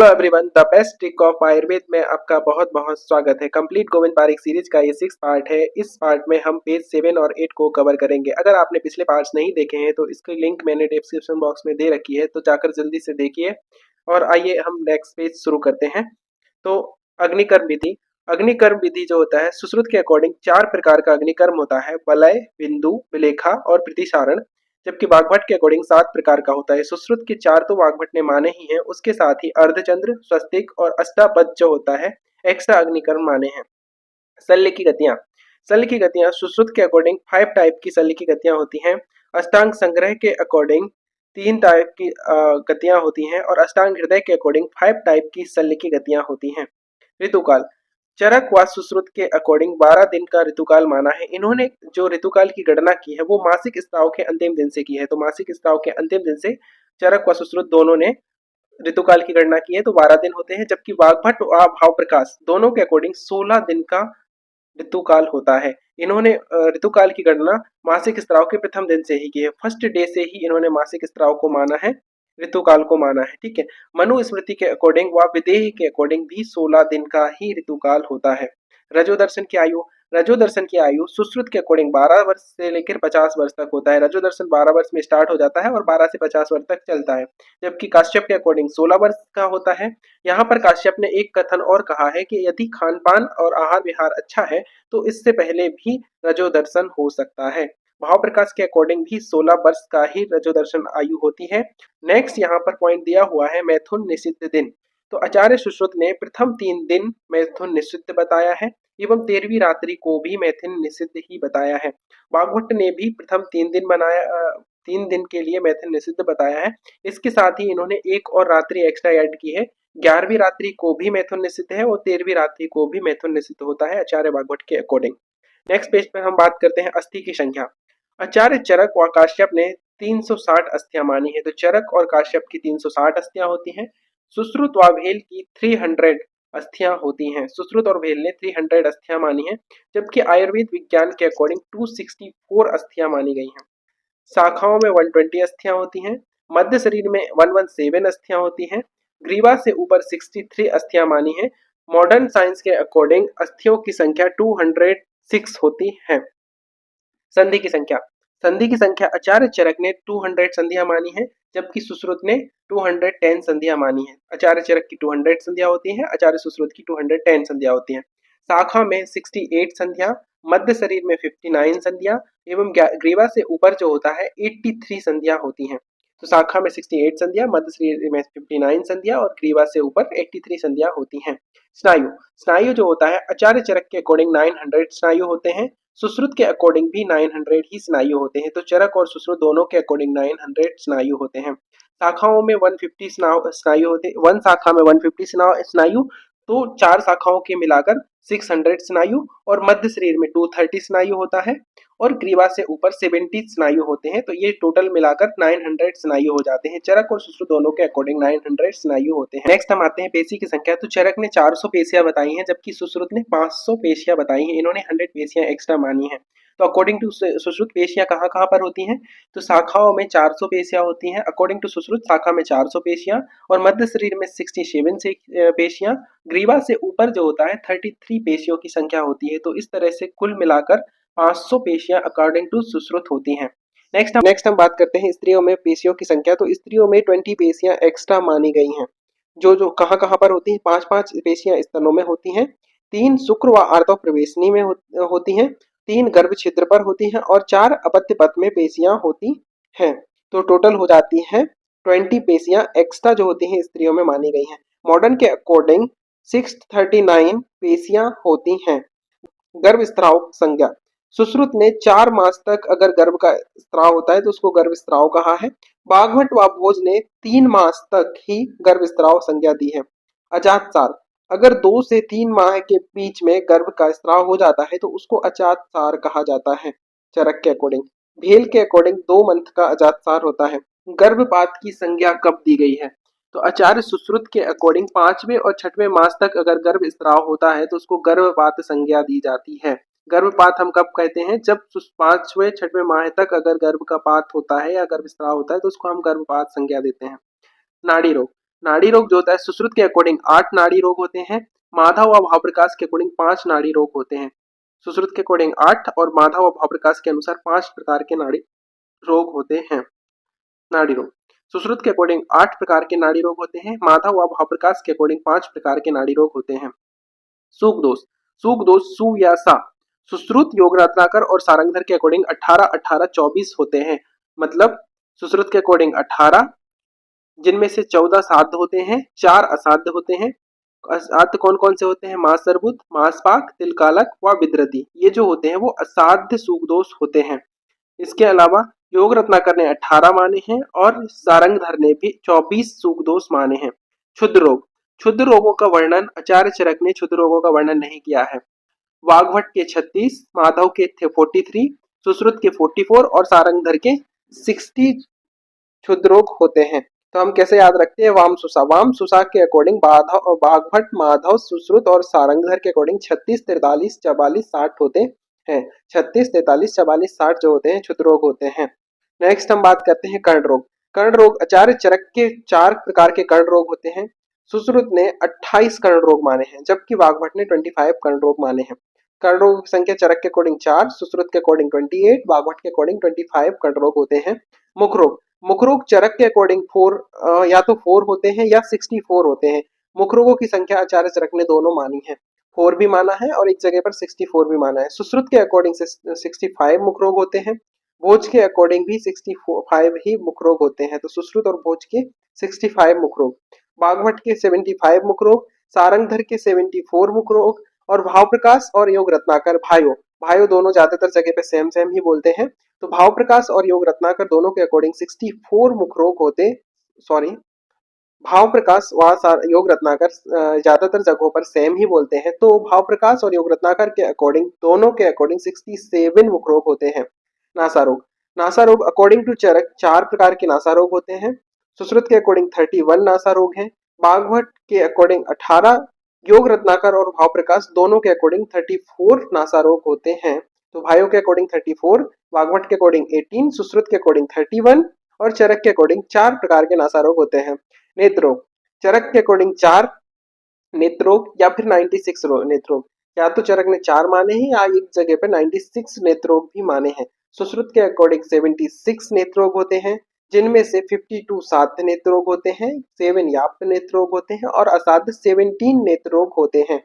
Hello everyone, the best trick of Ayurveda में आपका बहुत बहुत स्वागत है। कंप्लीट गोविंद पारिक सीरीज का ये 6 पार्ट है। इस पार्ट में हम पेज 7 और 8 को कवर करेंगे। अगर आपने पिछले पार्ट्स नहीं देखे हैं तो इसकी लिंक मैंने डिस्क्रिप्शन बॉक्स में दे रखी है, तो जाकर जल्दी से देखिए। और आइए हम नेक्स्ट पेज शुरू करते हैं। तो अग्निकर्म विधि। अग्निकर्म विधि जो होता है, सुश्रुत के अकॉर्डिंग 4 प्रकार का अग्निकर्म होता है: वलय, बिंदु, विलेखा और प्रतिसारण। जबकि वाग्भट के अकॉर्डिंग 7 प्रकार का होता है। सुश्रुत के 4 तो वाग्भट ने माने ही हैं, उसके साथ ही अर्धचंद्र, स्वस्तिक और अष्टापद जो होता है एक्स्ट्रा अग्निकर्म माने हैं। शल्य की गतियां। शल्य की गतियां सुश्रुत के अकॉर्डिंग 5 टाइप की शल्य की गतियां होती हैं। अष्टांग संग्रह के अकॉर्डिंग 3 टाइप की गतियां होती हैं और अष्टांग हृदय के अकॉर्डिंग 5 टाइप की शल्य की गतियां होती हैं। ऋतुकाल। चरक व सुश्रुत के अकॉर्डिंग 12 दिन का ऋतुकाल माना है। इन्होंने जो ऋतुकाल की गणना की है वो मासिक स्त्राव के अंतिम दिन से की है। तो मासिक स्त्राव के अंतिम दिन से चरक व सुश्रुत दोनों ने ऋतुकाल की गणना की है, तो 12 दिन होते हैं। जबकि वाग्भट व भाव प्रकाश दोनों के अकॉर्डिंग 16 दिन का ऋतुकाल होता है। इन्होंने ऋतुकाल की गणना मासिक स्त्राव के प्रथम दिन से ही की है। फर्स्ट डे से ही इन्होंने मासिक स्त्राव को माना है, ऋतुकाल को माना है। ठीक है। मनुस्मृति के अकॉर्डिंग व विदेही के अकॉर्डिंग भी 16 दिन का ही ऋतुकाल होता है। रजोदर्शन की आयु। रजोदर्शन की आयु सुश्रुत के अकॉर्डिंग 12 वर्ष से लेकर 50 वर्ष तक होता है। रजोदर्शन 12 वर्ष में स्टार्ट हो जाता है और 12 से 50 वर्ष तक चलता है। जबकि काश्यप के अकॉर्डिंग 16 वर्ष का होता है। यहाँ पर काश्यप ने एक कथन और कहा है कि यदि खान पान और आहार विहार अच्छा है तो इससे पहले भी रजोदर्शन हो सकता है। भाव प्रकाश के अकॉर्डिंग भी 16 वर्ष का ही रजोदर्शन आयु होती है। नेक्स्ट यहाँ पर पॉइंट दिया हुआ है मैथुन निषिद्ध दिन। तो आचार्य सुश्रुत ने प्रथम 3 दिन मैथुन निषिद्ध बताया है एवं 13वीं रात्रि को भी मैथुन निषिद्ध ही बताया है। वाग्भट ने भी प्रथम 3 दिन के लिए मैथुन निषिद्ध बताया है। इसके साथ ही इन्होंने एक और रात्रि एक्स्ट्रा ऐड की है। 11वीं रात्रि को भी मैथुन निषिद्ध है और 13वीं रात्रि को भी मैथुन निषिद्ध होता है आचार्य वाग्भट के अकॉर्डिंग। नेक्स्ट पेज पर हम बात करते हैं अस्थि की संख्या। आचार्य चरक और काश्यप ने 360 अस्थियां मानी है। तो चरक और काश्यप की 360 अस्थियां होती हैं। सुश्रुत व भेल की 300 अस्थियां होती हैं। सुश्रुत और भेल ने 300 अस्थियां मानी है। जबकि आयुर्वेद विज्ञान के अकॉर्डिंग 264 अस्थियां मानी गई हैं। शाखाओं में 120 अस्थियां होती हैं। मध्य शरीर में 117 अस्थियां होती हैं। ग्रीवा से ऊपर 63 अस्थियां मानी है। मॉडर्न साइंस के अकॉर्डिंग अस्थियों की संख्या 206 होती है। संधि की संख्या। संधि की संख्या आचार्य चरक ने 200 संधियां मानी है, जबकि सुश्रुत ने 210 संधियां मानी है। आचार्य चरक की 200 संधियां होती हैं, आचार्य सुश्रुत की 210 संधियां होती हैं। शाखा में 68 संधियां, मध्य शरीर में 59 संधियां एवं ग्रीवा से ऊपर जो होता है 83 संधियां होती हैं। तो शाखा में 68 संधियां, मध्य शरीर में 59 संधियां और ग्रीवा से ऊपर 83 संधियां होती हैं। स्नायु। स्नायु जो होता है आचार्य चरक के अकॉर्डिंग 900 स्नायु होते हैं। सुश्रुत के अकॉर्डिंग भी 900 ही स्नायु होते हैं। तो चरक और सुश्रुत दोनों के अकॉर्डिंग 900 स्नायु होते हैं। शाखाओं में 150 स्नायु होते, वन शाखा में 150 स्नायु, तो 4 शाखाओं के मिलाकर 600 स्नायु और मध्य शरीर में 230 स्नायु होता है और ग्रीवा से ऊपर 70 स्नायु होते हैं। तो ये टोटल मिलाकर 900 स्नायु हो जाते हैं। चरक और सुश्रुत दोनों के अकॉर्डिंग 900 स्नायु होते हैं। नेक्स्ट हम आते हैं पेशी की संख्या। तो चरक ने 400 पेशियां बताई हैं, जबकि सुश्रुत ने 500 पेशियां बताई हैं। इन्होंने 100 पेशियां एक्स्ट्रा मानी है। तो अकॉर्डिंग टू सुश्रुत पेशियां कहाँ कहाँ पर होती हैं? तो शाखाओं में 400 पेशियां होती हैं। अकॉर्डिंग टू सुश्रुत शाखा में 400 पेशियां और मध्य शरीर में 67 से पेशियां, ग्रीवा से ऊपर जो होता है 33 पेशियों की संख्या होती है। तो इस तरह से कुल मिलाकर 500 पेशियां अकॉर्डिंग टू सुश्रुत होती हैं। नेक्स्ट हम बात करते हैं स्त्रियों में पेशियों की संख्या। तो स्त्रियों में 20 पेशियां एक्स्ट्रा मानी गई हैं। जो जो कहाँ कहाँ पर होती हैं? 5-5 पेशियां स्तनों में होती हैं, 3 शुक्र व आर्तव प्रवेशनी में होती हैं, 3 गर्भ छिद्र पर होती हैं और 4 अपत्य पथ में पेशियां होती हैं। तो टोटल हो जाती है 20 पेशियां एक्स्ट्रा जो होती हैं स्त्रियों में मानी गई हैं। मॉडर्न के अकॉर्डिंग 639 पेशियां होती हैं। गर्भ स्त्राव संज्ञा। सुश्रुत ने 4 मास तक अगर गर्भ का स्त्राव होता है तो उसको गर्भ स्त्राव कहा है। वाग्भट व भोज ने 3 मास तक ही गर्भ स्त्राव संज्ञा दी है। अजात सार। अगर 2 से 3 माह के बीच में गर्भ का स्त्राव हो जाता है तो उसको अजात सार कहा जाता है चरक के अकॉर्डिंग। भेल के अकॉर्डिंग 2 मंथ का अजात सार होता है। गर्भपात की संज्ञा कब दी गई है? तो आचार्य सुश्रुत के अकॉर्डिंग 5वें और 6वें मास तक अगर गर्भ स्त्राव होता है तो उसको गर्भपात संज्ञा दी जाती है। गर्भपात हम कब कहते हैं? जब 5वें 6वें माह तक अगर गर्भ का पात होता है या गर्भ स्त्राव होता है तो उसको हम गर्भपात संज्ञा देते हैं। नाड़ी रोग। नाड़ी रोग जो होता है सुश्रुत के अकॉर्डिंग 8 नाड़ी रोग होते हैं, माधव व भावप्रकाश के अकॉर्डिंग 5 नाड़ी रोग होते हैं। सुश्रुत के अकॉर्डिंग 8 और माधव व भावप्रकाश के अनुसार 5 प्रकार के नाड़ी रोग होते हैं। नाड़ी रोग सुश्रुत के अकॉर्डिंग 8 प्रकार के नाड़ी रोग होते हैं, माधव व भावप्रकाश के अकॉर्डिंग 5 प्रकार के नाड़ी रोग होते हैं। सूख दोष सु या सा सुश्रुत योग रत्नाकर और सारंगधर के अकॉर्डिंग 18 18 24 होते हैं। मतलब सुश्रुत के अकॉर्डिंग 18, जिनमें से 14 साध्य होते हैं, 4 असाध्य होते हैं। असाध्य कौन कौन से होते हैं? मासर्बुद, मासपाक, तिलकालक व विद्रति। ये जो होते हैं वो असाध्य सूख दोष होते हैं। इसके अलावा योग रत्नाकर ने 18 माने हैं और सारंगधर ने भी 24 सूख दोष माने हैं। क्षुद्र रोगों का वर्णन आचार्य चरक ने क्षुद्र रोगों का वर्णन नहीं किया है। वाग्भट के 36, माधव के 43, सुश्रुत के 44 और सारंगधर के 60 क्षुद्र रोग होते हैं। तो हम कैसे याद रखते हैं? वाम सुसा के अकॉर्डिंग वाग्भट, माधव, सुश्रुत और सारंगधर के अकॉर्डिंग 36, 43, 44, 60 होते हैं। 36, 43, 44, 60 जो होते हैं क्षुद्र रोग होते हैं। नेक्स्ट हम बात करते हैं कर्ण रोग। कर्ण रोग आचार्य चरक के 4 प्रकार के कर्ण रोग होते हैं। सुश्रुत ने 28 कर्ण रोग माने हैं, जबकि वाग्भट ने 25 कर्ण रोग माने हैं। कर्ण रोग की संख्या चरक के अकॉर्डिंग 4, सुश्रुत के अकॉर्डिंग 28, वाग्भट के अकॉर्डिंग 25 कर्ण रोग होते हैं। मुख रोग चरक के अकॉर्डिंग 4 या तो 4 होते हैं या 64 होते हैं। मुख रोगों की संख्या आचार्य चरक ने दोनों मानी है, 4 भी माना है और एक जगह पर 64 भी माना है। सुश्रुत के अकॉर्डिंग 65 मुख रोग होते हैं, भोज के अकॉर्डिंग भी 65 ही मुख रोग होते हैं। तो सुश्रुत और भोज के 65 मुख रोग, बागभट के 75 मुख रोग, सारंगधर के 74 मुख रोग और भाव प्रकाश और योग रत्नाकर भाइयों दोनों ज्यादातर जगह पे सेम सेम ही बोलते हैं। तो भाव प्रकाश और योग रत्नाकर दोनों के अकॉर्डिंग 64 मुख रोग होते, सॉरी, भाव प्रकाश व योग रत्नाकर ज्यादातर जगहों पर सेम ही बोलते हैं। तो भाव प्रकाश और योग रत्नाकर के अकॉर्डिंग दोनों के अकॉर्डिंग 67 मुख रोग होते हैं। नासा रोग अकॉर्डिंग टू चरक 4 प्रकार के नासा रोग होते हैं। सुश्रुत के अकॉर्डिंग 31 नासा रोग हैं, बागभट के अकॉर्डिंग 18, योग रत्नाकर और भाव प्रकाश दोनों के अकॉर्डिंग 34 नासा रोग होते हैं। तो भाइयों के अकॉर्डिंग 34, बागभट के अकॉर्डिंग 18, सुश्रुत के अकॉर्डिंग 31 और चरक के अकॉर्डिंग 4 प्रकार के नासा रोग होते हैं। नेत्र रोग चरक के अकॉर्डिंग 4 नेत्र रोग या फिर 96 नेत्र रोग, या तो चरक ने 4 माने हैं या एक जगह पर 96 नेत्र रोग भी माने हैं। सुश्रुत के अकॉर्डिंग 76 नेत्र रोग होते हैं, जिनमें से 52 साध्य नेत्र रोग होते हैं, 7 याप्त नेत्र रोग होते हैं और असाध्य 17 नेत्र रोग होते हैं।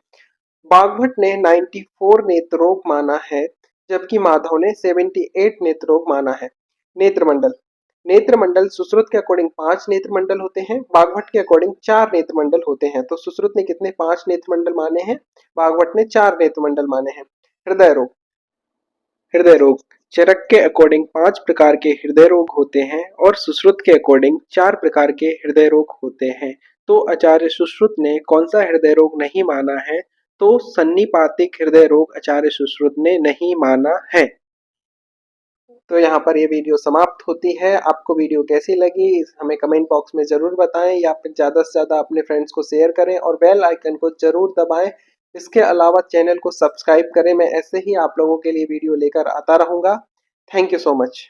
बागभट ने 94 नेत्र रोग माना है, जबकि माधव ने 78 नेत्र रोग माना है। नेत्र मंडल सुश्रुत के अकॉर्डिंग 5 नेत्र मंडल होते हैं, बागभट के अकॉर्डिंग 4 नेत्र मंडल होते हैं। तो सुश्रुत ने कितने? 5 नेत्र मंडल माने हैं, बागभट ने 4 नेत्र मंडल माने हैं। हृदय रोग चरक के अकॉर्डिंग 5 प्रकार के हृदय रोग होते हैं और सुश्रुत के अकॉर्डिंग 4 प्रकार के हृदय रोग होते हैं। तो आचार्य सुश्रुत ने कौन सा हृदय रोग नहीं माना है? तो सन्निपातिक हृदय रोग आचार्य सुश्रुत ने नहीं माना है। तो यहाँ पर ये वीडियो समाप्त होती है। आपको वीडियो कैसी लगी हमें कमेंट बॉक्स में जरूर बताएं, या फिर ज़्यादा से ज़्यादा अपने फ्रेंड्स को शेयर करें और बेल आइकन को जरूर दबाएं। इसके अलावा चैनल को सब्सक्राइब करें, मैं ऐसे ही आप लोगों के लिए वीडियो लेकर आता रहूँगा। Thank you so much.